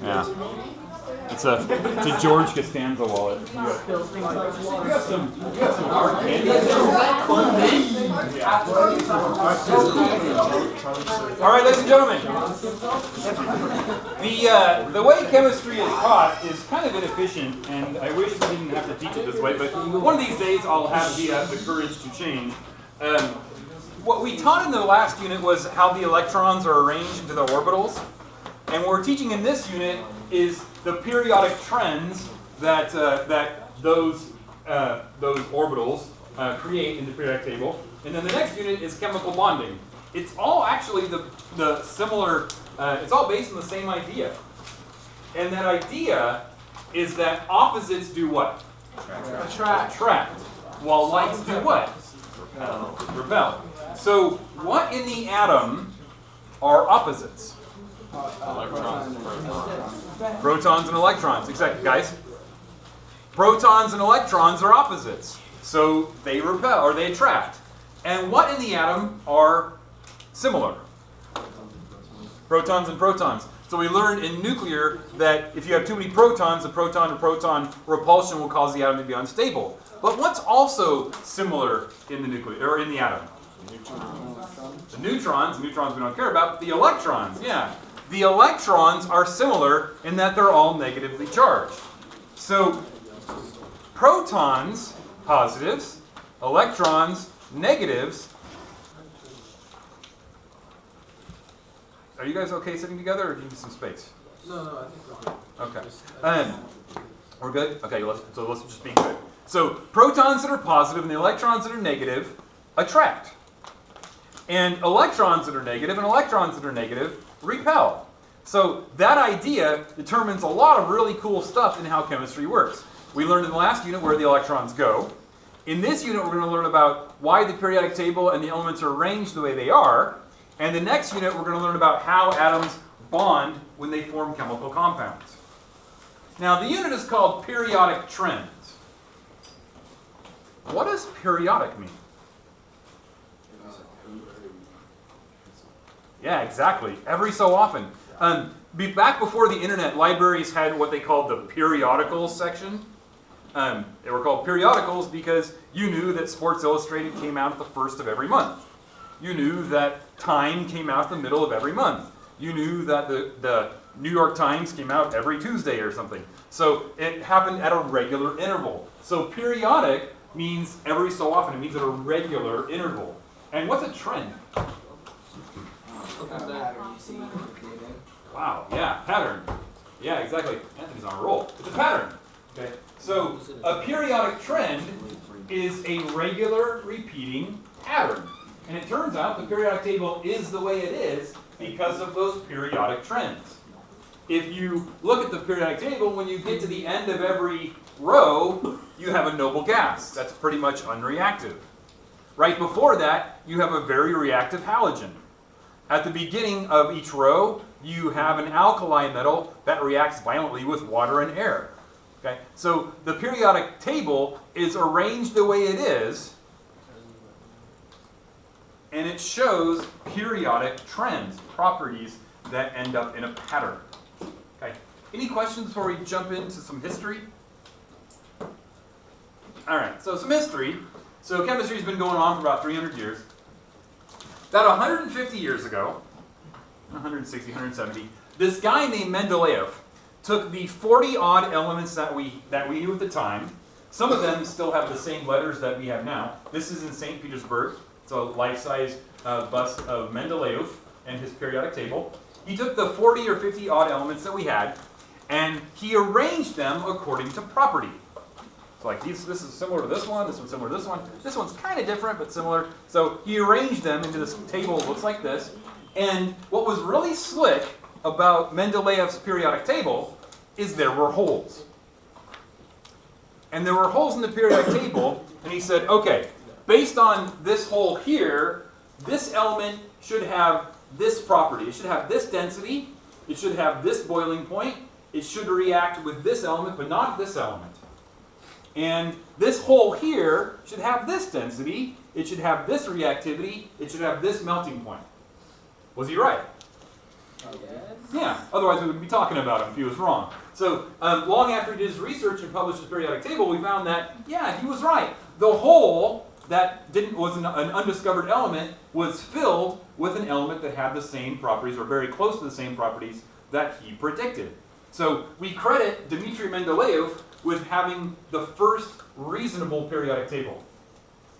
Yeah. It's a George Costanza wallet. You got some art candy. All right, ladies and gentlemen. The way chemistry is taught is kind of inefficient, and I wish we didn't have to teach it this way, but one of these days I'll have the courage to change. What we taught in the last unit was how the electrons are arranged into the orbitals. And what we're teaching in this unit is the periodic trends that those orbitals create in the periodic table. And then the next unit is chemical bonding. It's all actually the similar. It's all based on the same idea. And that idea is that opposites do what? Attract. While lights do what? Repel. So what in the atom are opposites? Protons and electrons. Exactly, guys. Protons and electrons are opposites. So they repel, or they attract. And what in the atom are similar? Protons and protons. So we learned in nuclear that if you have too many protons, the proton-to-proton repulsion will cause the atom to be unstable. But what's also similar in the nuclear, or in the atom? The neutrons we don't care about, but the electrons, yeah. The electrons are similar in that they're all negatively charged. So protons, positives, electrons, negatives. Are you guys okay sitting together, or do you need some space? No, I think we're good. Okay. We're good? Okay, let's just be good. So protons that are positive and the electrons that are negative attract. And electrons that are negative and electrons that are negative repel. So that idea determines a lot of really cool stuff in how chemistry works. We learned in the last unit where the electrons go. In this unit, we're going to learn about why the periodic table and the elements are arranged the way they are. And the next unit, we're going to learn about how atoms bond when they form chemical compounds. Now, the unit is called periodic trends. What does periodic mean? Yeah, exactly. Every so often. Back before the internet, libraries had what they called the periodicals section. They were called periodicals because you knew that Sports Illustrated came out at the first of every month. You knew that Time came out the middle of every month. You knew that the New York Times came out every Tuesday or something. So it happened at a regular interval. So periodic means every so often. It means at a regular interval. And what's a trend? Wow, yeah, pattern. Yeah, exactly. Anthony's on a roll. It's a pattern. Okay. So a periodic trend is a regular repeating pattern. And it turns out the periodic table is the way it is because of those periodic trends. If you look at the periodic table, when you get to the end of every row, you have a noble gas. That's pretty much unreactive. Right before that, you have a very reactive halogen. At the beginning of each row, you have an alkali metal that reacts violently with water and air. Okay? So the periodic table is arranged the way it is, and it shows periodic trends, properties that end up in a pattern. Okay. Any questions before we jump into some history? All right, so some history. So chemistry's been going on for about 300 years. About 150 years ago, 160, 170, this guy named Mendeleev took the 40-odd elements that we knew at the time. Some of them still have the same letters that we have now. This is in St. Petersburg. It's a life-size bust of Mendeleev and his periodic table. He took the 40 or 50-odd elements that we had, and he arranged them according to property. So like this is similar to this one's similar to this one. This one's kind of different, but similar. So he arranged them into this table that looks like this. And what was really slick about Mendeleev's periodic table is there were holes. And there were holes in the periodic table, and he said, okay, based on this hole here, this element should have this property. It should have this density. It should have this boiling point. It should react with this element, but not this element. And this hole here should have this density. It should have this reactivity. It should have this melting point. Was he right? Yeah, otherwise we wouldn't be talking about him if he was wrong. So long after he did his research and published his periodic table, we found that, yeah, he was right. The hole that was an undiscovered element was filled with an element that had the same properties, or very close to the same properties, that he predicted. So we credit Dmitry Mendeleev with having the first reasonable periodic table.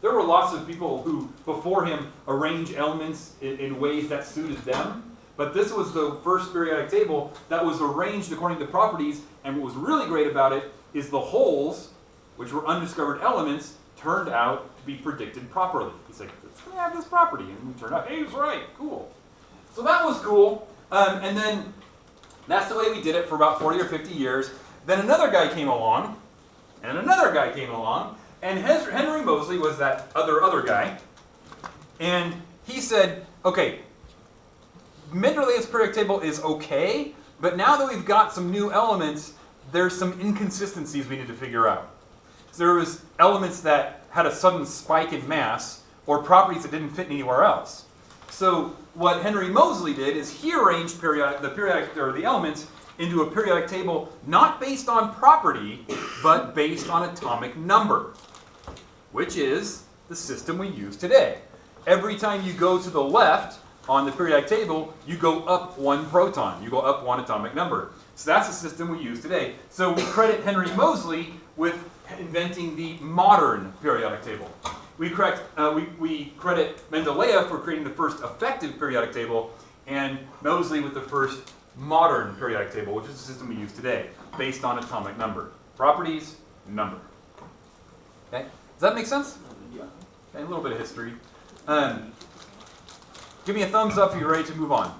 There were lots of people who, before him, arranged elements in ways that suited them. But this was the first periodic table that was arranged according to properties, and what was really great about it is the holes, which were undiscovered elements, turned out to be predicted properly. He's like, it's going to have this property, and it turned out, hey, he was right, cool. So that was cool, and then that's the way we did it for about 40 or 50 years. Then another guy came along, and another guy came along, and Henry Moseley was that other guy, and he said, okay, Mendeleev's periodic table is okay, but now that we've got some new elements, there's some inconsistencies we need to figure out. So there was elements that had a sudden spike in mass, or properties that didn't fit anywhere else. So what Henry Moseley did is he arranged the elements into a periodic table not based on property, but based on atomic number, which is the system we use today. Every time you go to the left on the periodic table, you go up one proton. You go up one atomic number. So that's the system we use today. So we credit Henry Moseley with inventing the modern periodic table. We credit Mendeleev for creating the first effective periodic table, and Moseley with the first modern periodic table, which is the system we use today, based on atomic number. Properties, number. Okay? Does that make sense? Yeah. Okay, a little bit of history. Give me a thumbs up if you're ready to move on.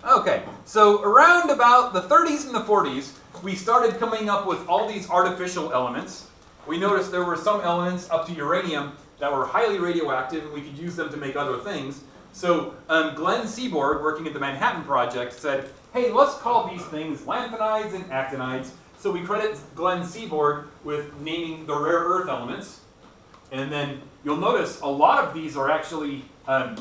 Okay, so around about the 30s and the 40s, we started coming up with all these artificial elements. We noticed there were some elements up to uranium that were highly radioactive, and we could use them to make other things. So Glenn Seaborg, working at the Manhattan Project, said, hey, let's call these things lanthanides and actinides. So we credit Glenn Seaborg with naming the rare earth elements. And then you'll notice a lot of these are actually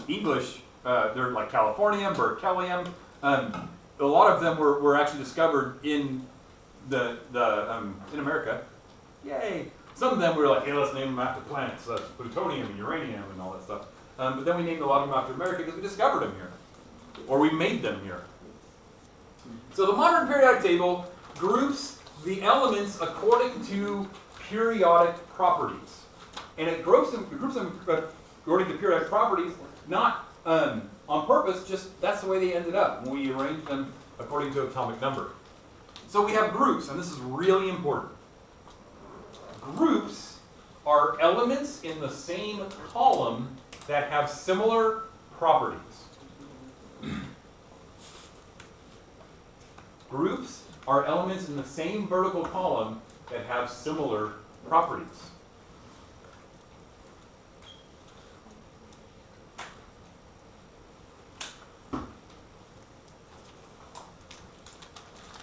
English. They're like californium, berkelium. A lot of them were actually discovered in in America. Yay! Some of them we were like, hey, let's name them after planets. So that's plutonium and uranium and all that stuff. But then we named a lot of them after America because we discovered them here, or we made them here. So the modern periodic table groups the elements according to periodic properties. And it groups them according to periodic properties, not on purpose, just that's the way they ended up when we arranged them according to atomic number. So we have groups, and this is really important. Groups are elements in the same column that have similar properties. Groups are elements in the same vertical column that have similar properties.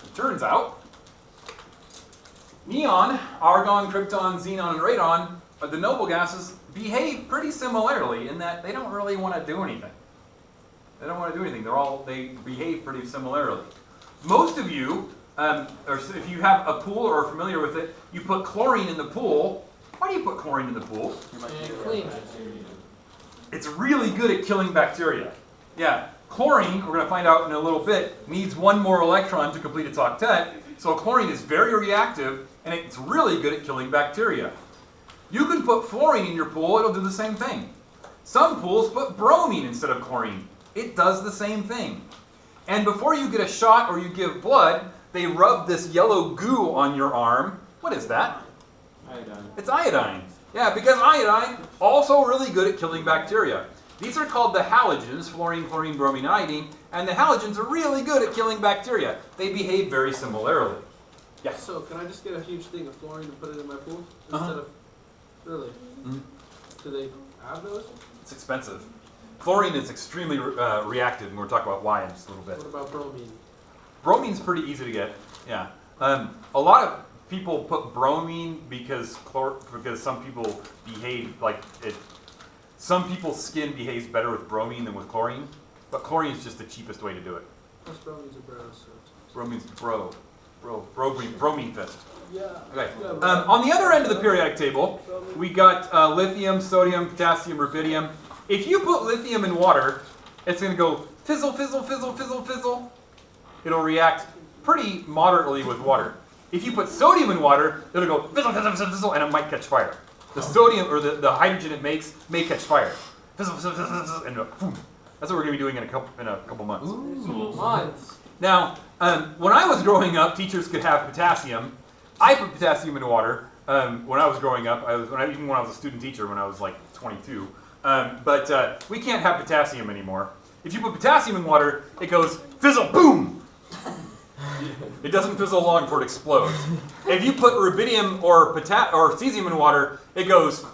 It turns out neon, argon, krypton, xenon, and radon, the noble gases, behave pretty similarly in that they don't really want to do anything. They don't want to do anything. They behave pretty similarly. Most of you, or if you have a pool or are familiar with it, you put chlorine in the pool. Why do you put chlorine in the pool? It's really good at killing bacteria. Yeah, chlorine, we're going to find out in a little bit, needs one more electron to complete its octet. So chlorine is very reactive, and it's really good at killing bacteria. You can put fluorine in your pool, it'll do the same thing. Some pools put bromine instead of chlorine. It does the same thing. And before you get a shot or you give blood, they rub this yellow goo on your arm. What is that? Iodine. It's iodine. Yeah, because iodine, also really good at killing bacteria. These are called the halogens, fluorine, chlorine, bromine, iodine, and the halogens are really good at killing bacteria. They behave very similarly. Yeah. So can I just get a huge thing of fluorine and put it in my pool instead of really? Mm-hmm. Do they have those? It's expensive. Fluorine is extremely reactive, and we'll talk about why in just a little bit. What about bromine? Bromine's pretty easy to get. Yeah. A lot of people put bromine because some people behave like it. Some people's skin behaves better with bromine than with chlorine. but chlorine is just the cheapest way to do it. Plus bromine's a bro, so. Bromine's bromine fist. Yeah. Okay. Yeah, On the other end of the periodic table, we got lithium, sodium, potassium, rubidium. If you put lithium in water, it's going to go fizzle, fizzle, fizzle, fizzle, fizzle. It'll react pretty moderately with water. If you put sodium in water, it'll go fizzle, fizzle, fizzle, fizzle, and it might catch fire. The sodium, or the hydrogen it makes, may catch fire. Fizzle, fizzle, fizzle, fizzle, and boom. That's what we're going to be doing in a couple months. Ooh. Months. Now, when I was growing up, teachers could have potassium. I put potassium in water when I was growing up. Even when I was a student teacher, when I was like 22. But we can't have potassium anymore. If you put potassium in water, it goes fizzle, boom. It doesn't fizzle long before it explodes. If you put rubidium or cesium in water, it goes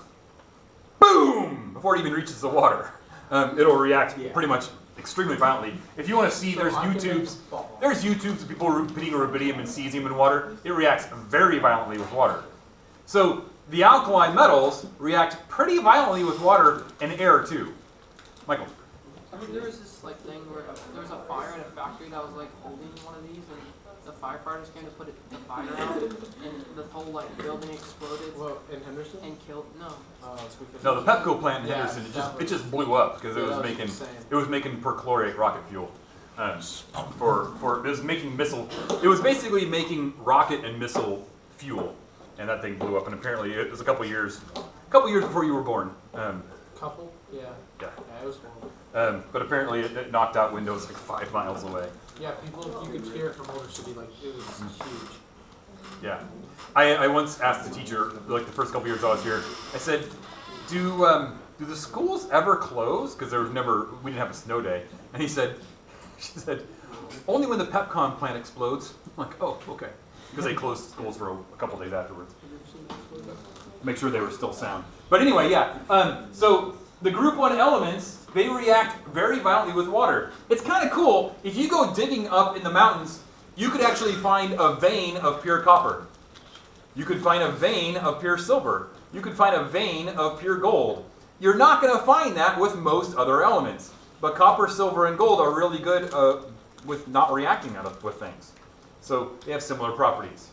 boom before it even reaches the water. It'll react pretty much extremely violently. If you want to see, there's YouTubes of people putting rubidium and cesium in water. It reacts very violently with water. So the alkali metals react pretty violently with water and air too. Michael. I mean, there was this like thing where there was a fire in a factory that was like holding one of these, and the firefighters came to put the fire out, and the whole like building exploded. Well, in Henderson? And killed No, the Pepco plant in Henderson, it just blew up because it was making perchlorate rocket fuel. It was basically making rocket and missile fuel, and that thing blew up. And apparently, it was a couple years before you were born. Couple? Yeah. Yeah. Yeah, it was horrible. But apparently, it knocked out windows like 5 miles away. Yeah, you could hear it from Motor City, like, it was huge. Yeah. I once asked a teacher, like the first couple years I was here, I said, do the schools ever close? Because we didn't have a snow day. And she said, only when the Pepcon plant explodes. I'm like, oh, okay. Because they closed schools for a couple days afterwards. Make sure they were still sound. But anyway, yeah. So the group 1 elements, they react very violently with water. It's kind of cool. If you go digging up in the mountains, you could actually find a vein of pure copper. You could find a vein of pure silver. You could find a vein of pure gold. You're not going to find that with most other elements. But copper, silver, and gold are really good with not reacting with things. So they have similar properties.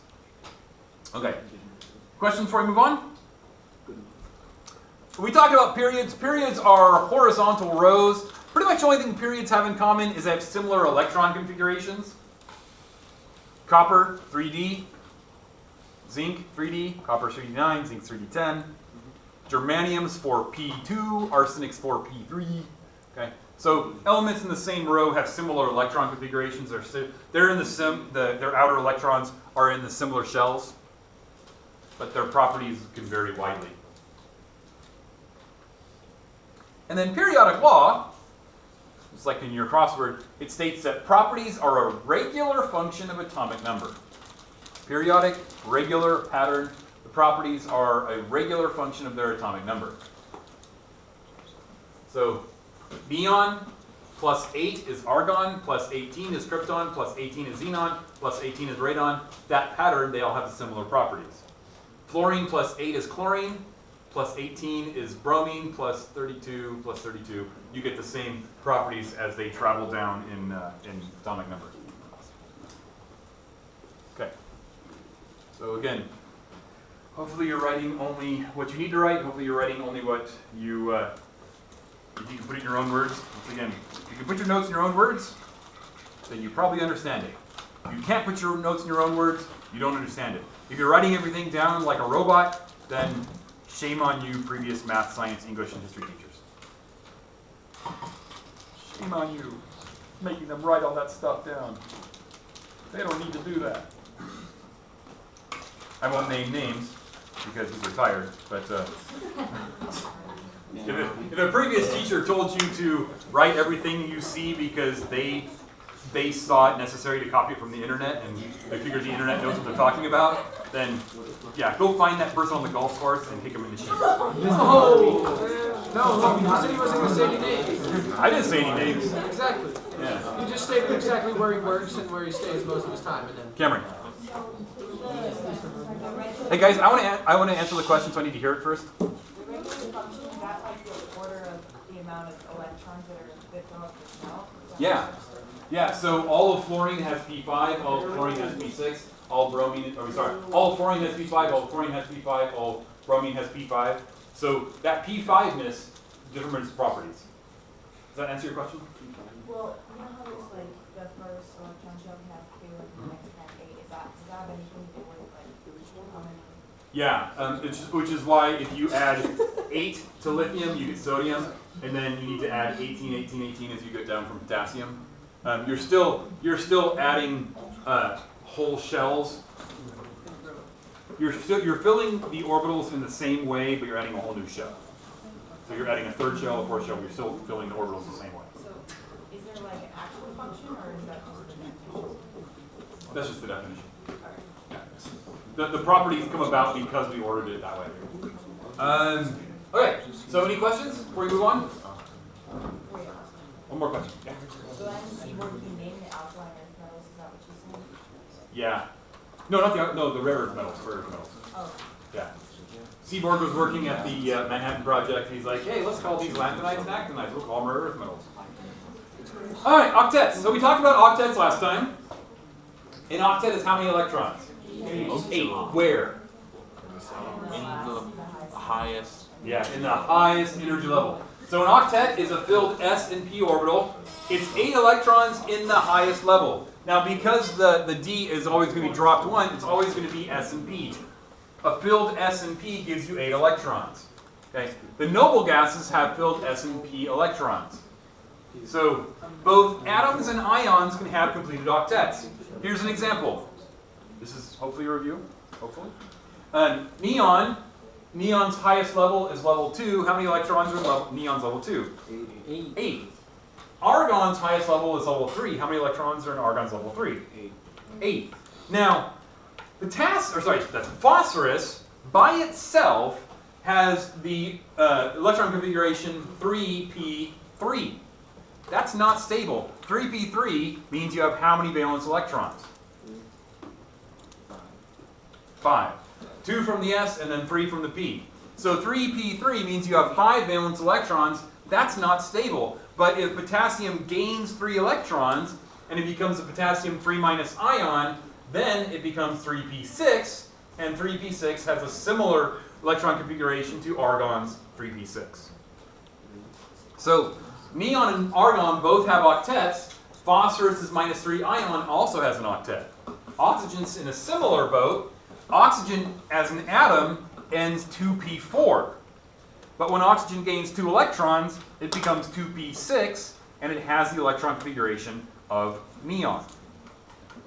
Okay. Questions before we move on? We talked about periods. Periods are horizontal rows. Pretty much the only thing periods have in common is they have similar electron configurations. Copper, 3D. Zinc, 3D. Copper, 3D9. Zinc, 3D10. Germanium's 4p2. Arsenic's 4p3. Okay. So elements in the same row have similar electron configurations. They're in their outer electrons are in the similar shells, but their properties can vary widely. And then periodic law, just like in your crossword, it states that properties are a regular function of atomic number. Periodic, regular, pattern, the properties are a regular function of their atomic number. So neon plus 8 is argon, plus 18 is krypton, plus 18 is xenon, plus 18 is radon. That pattern, they all have similar properties. Fluorine plus 8 is chlorine, plus 18 is bromine, plus 32, plus 32. You get the same properties as they travel down in atomic number. Okay. So again, hopefully you're writing only what you need to write. Hopefully you're writing only what you if you can put it in your own words. Once again, if you can put your notes in your own words, then you probably understand it. If you can't put your notes in your own words, you don't understand it. If you're writing everything down like a robot, then shame on you, previous math, science, English, and history teachers. Shame on you, making them write all that stuff down. They don't need to do that. I won't name names because he's retired, but if a previous teacher told you to write everything you see because they saw it necessary to copy it from the internet and they figure the internet knows what they're talking about, then yeah, go find that person on the golf course and kick him in the shins. Oh! No, you said he wasn't going to say any names. I didn't say any names. Exactly. Yeah. You just stated exactly where he works and where he stays most of his time. And then Cameron. Hey guys, I want to answer the question, so I need to hear it first. The regular function, is that like the order of the amount of electrons that are fill up the cell? Yeah. Yeah, so all of fluorine has P5, all of chlorine has P6, all bromine, all of fluorine has P5, all of chlorine has P5, all bromine has P5. So that P5-ness determines properties. Does that answer your question? Well, you know how there's like the first electron shell can have 2 and the next can have 8? Does that have anything to do with like how many? Yeah, which is why if you add 8 to lithium, you get sodium, and then you need to add 18, 18, 18 as you go down from potassium. You're still adding whole shells. You're filling the orbitals in the same way, but you're adding a whole new shell. So you're adding a third shell, a fourth shell, but you're still filling the orbitals the same way. So is there like an actual function, or is that just the definition? That's just the definition. Yeah. The properties come about because we ordered it that way. Okay, so any questions before we move on? One more question. Yeah. So then Seaborg, you name the alkaline earth metals, is that what you're saying? Yeah. No, the rare earth metals, rare earth metals. Oh. Yeah. Seaborg was working at the Manhattan Project. He's like, hey, let's call these lanthanides and actinides. We'll call them rare earth metals. All right, octets. So we talked about octets last time. An octet is how many electrons? 8. Where? In the highest. Yeah, in the highest energy level. So an octet is a filled s and p orbital. It's 8 electrons in the highest level. Now, because the d is always going to be dropped 1, it's always going to be s and p. A filled s and p gives you 8 electrons. Okay? The noble gases have filled s and p electrons. So both atoms and ions can have completed octets. Here's an example. This is hopefully a review. Hopefully. Neon's highest level is level 2. How many electrons are in neon's level 2? 8. Argon's highest level is level 3. How many electrons are in argon's level 3? 8. Now, phosphorus by itself has the electron configuration 3p3. That's not stable. 3p3 means you have how many valence electrons? 5. 2 from the s and then 3 from the p. So 3p3 means you have 5 valence electrons. That's not stable. But if potassium gains 3 electrons and it becomes a potassium 3- ion, then it becomes 3p6, and 3p6 has a similar electron configuration to argon's 3p6. So neon and argon both have octets. Phosphorus's -3 ion also has an octet. Oxygen's in a similar boat. Oxygen as an atom ends 2p4. But when oxygen gains 2 electrons, it becomes 2p6, and it has the electron configuration of neon.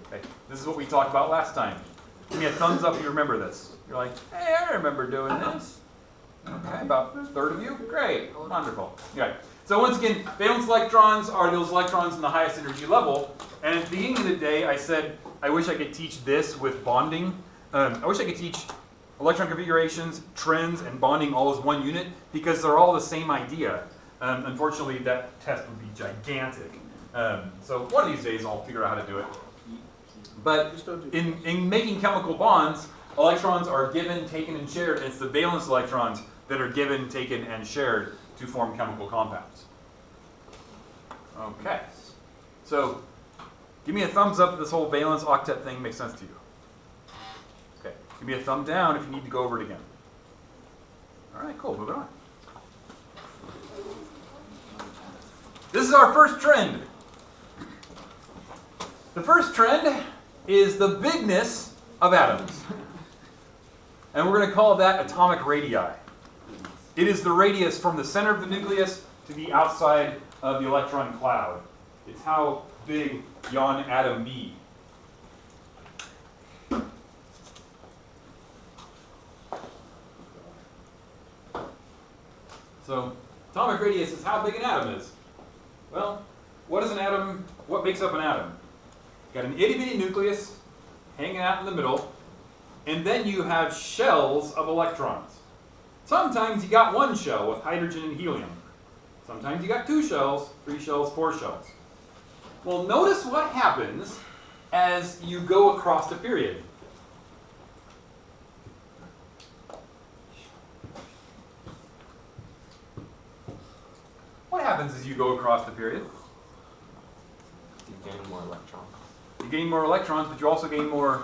Okay, this is what we talked about last time. Give me a thumbs up if you remember this. You're like, hey, I remember doing this. Okay, about a third of you? Great, wonderful. Okay. So once again, valence electrons are those electrons in the highest energy level. And at the beginning of the day, I said, I wish I could teach this with bonding. I wish I could teach electron configurations, trends, and bonding all as one unit, because they're all the same idea. Unfortunately, that test would be gigantic. So one of these days, I'll figure out how to do it. But in making chemical bonds, electrons are given, taken, and shared, and it's the valence electrons that are given, taken, and shared to form chemical compounds. Okay. So give me a thumbs up if this whole valence octet thing makes sense to you. Okay. Give me a thumb down if you need to go over it again. All right, cool. Moving on. This is our first trend. The first trend is the bigness of atoms. And we're going to call that atomic radii. It is the radius from the center of the nucleus to the outside of the electron cloud. It's how big yon atom be. So, atomic radius is how big an atom is. Well, what is an atom? What makes up an atom? You've got an itty-bitty nucleus hanging out in the middle, and then you have shells of electrons. Sometimes you got one shell with hydrogen and helium. Sometimes you got 2 shells, 3 shells, 4 shells. Well, notice what happens as you go across the period. What happens as you go across the period? You gain more electrons. You gain more electrons, but you also gain more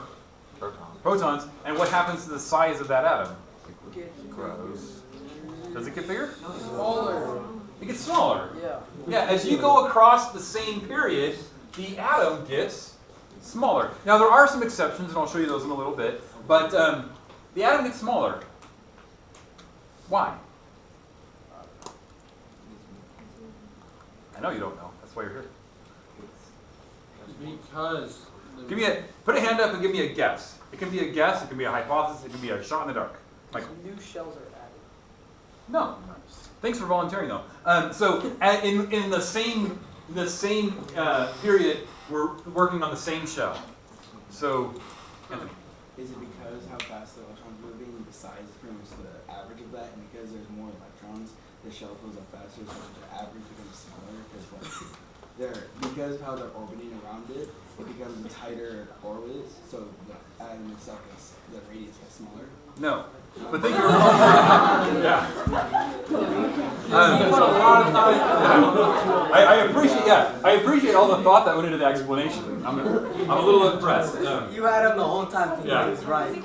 Protons. protons. And what happens to the size of that atom? Grows. Does it get bigger? Smaller. It gets smaller. Yeah. Yeah, as you go across the same period, the atom gets smaller. Now, there are some exceptions, and I'll show you those in a little bit, but the atom gets smaller. Why? I know you don't know. That's why you're here. Because. Put a hand up and give me a guess. It can be a guess, it can be a hypothesis, it can be a shot in the dark. Michael. New shells are added. No. Thanks for volunteering, though. In the same period, we're working on the same shell. So, Anthony. Is it because how fast the electrons are moving, the size is pretty much the average of that, and because there's more electrons, the shell fills up faster, so the average becomes smaller, because of how they're orbiting around it, it becomes a tighter orbit, so the atom itself the radius gets smaller? No. But think you're yeah. I appreciate all the thought that went into the explanation. I'm a little impressed. You had him the whole time thinking Yeah. he was right.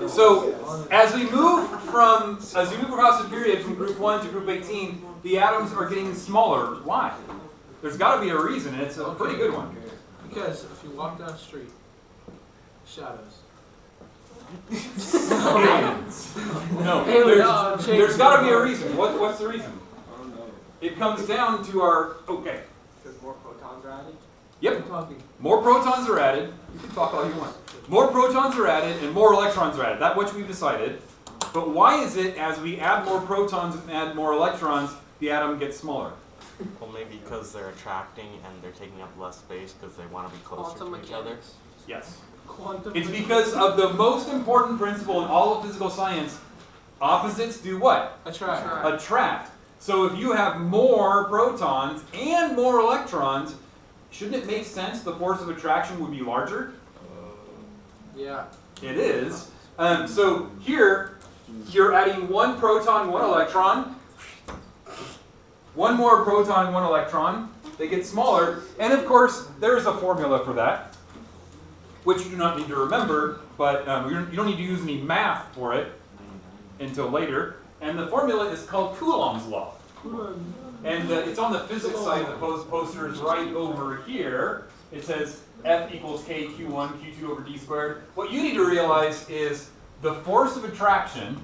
So as we move across the period from group 1 to group 18, the atoms are getting smaller. Why? There's got to be a reason, and it's a pretty good one. Because if you walk down the street, shadows. Aliens. No, there's got to be a reason. What's the reason? I don't know. It comes down to our, okay. Because more protons are added? Yep. More protons are added. You can talk all you want. More protons are added and more electrons are added. That's what we've decided. But why is it as we add more protons and add more electrons, the atom gets smaller? Well, maybe because they're attracting and they're taking up less space because they want to be closer Quantum to each other. mechanics. Yes. Quantum. It's because of the most important principle in all of physical science. Opposites do what? Attract. Attract. So if you have more protons and more electrons, shouldn't it make sense the force of attraction would be larger? Yeah. It is. So here, you're adding one proton, one electron. One more proton, one electron. They get smaller. And of course, there's a formula for that, which you do not need to remember, but you don't need to use any math for it until later. And the formula is called Coulomb's law. And it's on the physics side of the posters right over here. It says F equals K Q1 Q2 over D squared. What you need to realize is the force of attraction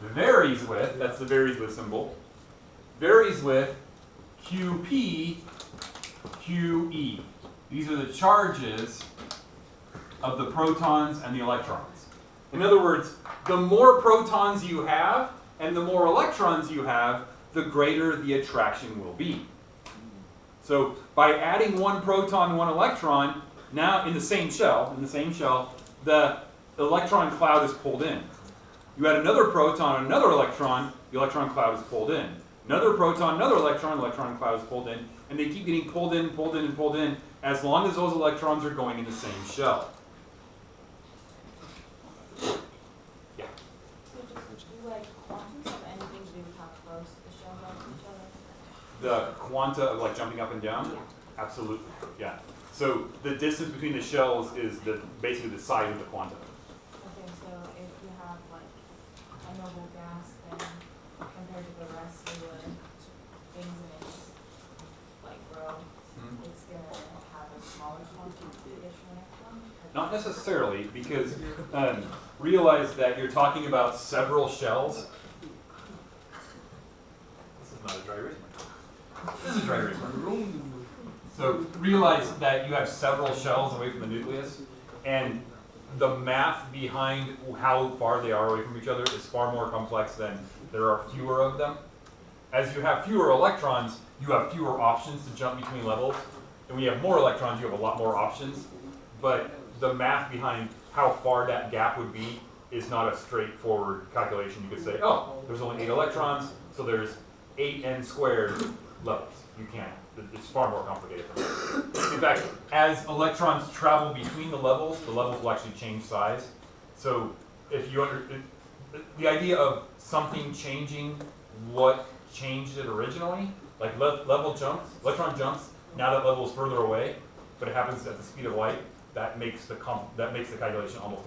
varies with, that's the varies with symbol, varies with QP, QE. These are the charges of the protons and the electrons. In other words, the more protons you have and the more electrons you have, the greater the attraction will be. So by adding one proton and one electron, now in the same shell, the electron cloud is pulled in. You add another proton and another electron, the electron cloud is pulled in. Another proton, another electron cloud is pulled in, and they keep getting pulled in, pulled in, and pulled in as long as those electrons are going in the same shell. Yeah. So do like quantums have anything to do with how close the shells are to each other? The quanta of like jumping up and down? Yeah. Absolutely, yeah. So the distance between the shells is basically the size of the quanta. Okay, so if you have like a noble gas, then compared to the rest of the things in its like row, it's gonna have a smaller quantum to the next one? Not necessarily, because realize that you're talking about several shells. This is not a dry erase marker. This is a dry erase marker. So realize that you have several shells away from the nucleus, and the math behind how far they are away from each other is far more complex than there are fewer of them. As you have fewer electrons, you have fewer options to jump between levels. And when you have more electrons, you have a lot more options. But the math behind how far that gap would be is not a straightforward calculation. You could say, oh, there's only 8 electrons, so there's 8n squared levels. You can't. It's far more complicated than that. In fact, as electrons travel between the levels will actually change size. So if you the idea of something changing what changed it originally like level jumps, electron jumps, now that level is further away, but it happens at the speed of light, that makes the calculation almost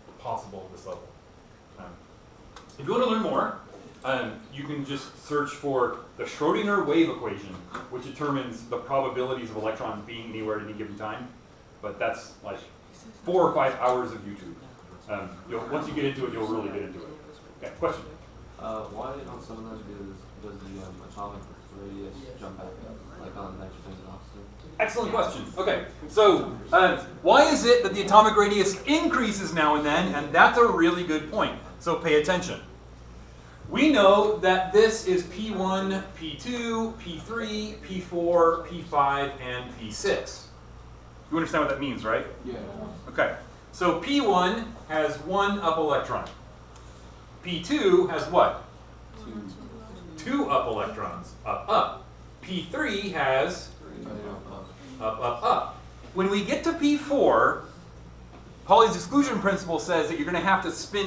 impossible at this level. If you want to learn more, you can just search for the Schrodinger wave equation, which determines the probabilities of electrons being anywhere at any given time. But that's like 4 or 5 hours of YouTube. Once you get into it, you'll really get into it. Okay, question? Why on some of those does the atomic radius jump back up, like on nitrogen and oxygen? Excellent question. Okay, so why is it that the atomic radius increases now and then? And that's a really good point. So pay attention. We know that this is P1, P2, P3, P4, P5, and P6. You understand what that means, right? Yeah. Okay, so P1 has 1 up electron. P2 has what? 2 up electrons. Up, up. P3 has up, up, up. When we get to P4, Pauli's exclusion principle says that you're going to have to spin